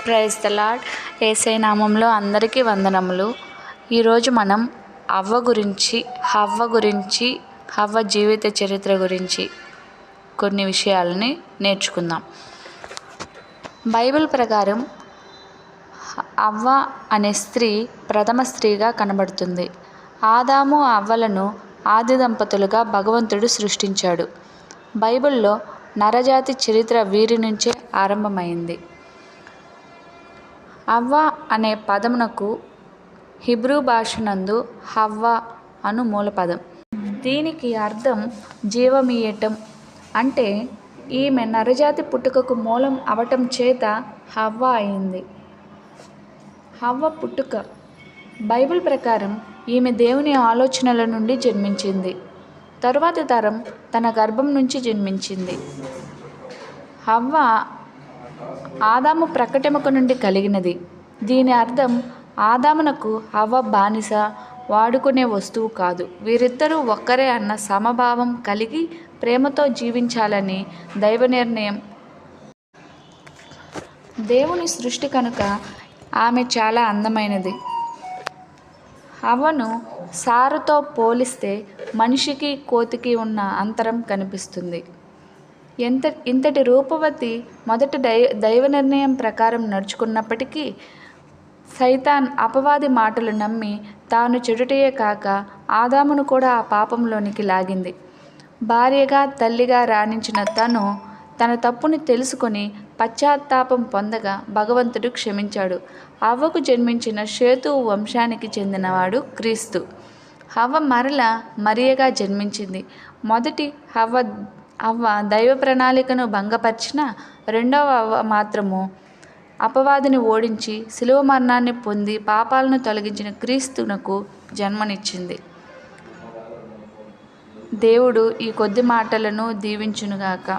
Praise the lord. యేసయ్య నామంలో అందరికీ వందనములు. ఈరోజు మనం హవ్వ జీవిత చరిత్ర గురించి కొన్ని విషయాలని నేర్చుకుందాం. బైబిల్ ప్రకారం హవ్వ అనే స్త్రీ ప్రథమ స్త్రీగా కనబడుతుంది. ఆదాము హవ్వలను ఆది దంపతులుగా భగవంతుడు సృష్టించాడు. బైబిల్లో నరజాతి చరిత్ర వీరి నుంచే ఆరంభమైంది. హవ్వ అనే పదమునకు హీబ్రూ భాషనందు హవ్వ అను మూలపదం. దీనికి అర్థం జీవమీయటం. అంటే ఈమె నరజాతి పుట్టుకకు మూలం అవటం చేత హవ్వ అయింది. హవ్వ పుట్టుక బైబిల్ ప్రకారం ఈమె దేవుని ఆలోచనల నుండి జన్మించింది. తరువాతి తరం తన గర్భం నుంచి జన్మించింది. హవ్వ ఆదాము ప్రక్కటెముక నుండి కలిగినది. దీని అర్థం ఆదామునకు హవ్వ బానిస, వాడుకునే వస్తువు కాదు. వీరిద్దరూ ఒక్కరే అన్న సమభావం కలిగి ప్రేమతో జీవించాలని దైవ నిర్ణయం. దేవుని సృష్టి కనుక ఆమె చాలా అందమైనది. హవ్వను సారాతో పోలిస్తే మనిషికి కోతికి ఉన్న అంతరం కనిపిస్తుంది. ఇంతటి రూపవతి మొదట దైవ నిర్ణయం ప్రకారం నడుచుకున్నప్పటికీ సైతాన్ అపవాది మాటలు నమ్మి తాను చెడుటయే కాక ఆదామును కూడా ఆ పాపంలోనికి లాగింది. భార్యగా తల్లిగా రాణించిన తన తప్పుని తెలుసుకొని పశ్చాత్తాపం పొందగా భగవంతుడు క్షమించాడు. హవ్వకు జన్మించిన షేతు వంశానికి చెందినవాడు క్రీస్తు. హవ్వ మరల మరియగా జన్మించింది. మొదటి హవ్వ దైవ ప్రణాళికను భంగపరిచిన రెండవ హవ్వ మాత్రము అపవాదిని ఓడించి శిలువ మరణాన్ని పొంది పాపాలను తొలగించిన క్రీస్తునకు జన్మనిచ్చింది. దేవుడు ఈ కొద్ది మాటలను దీవించునుగాక.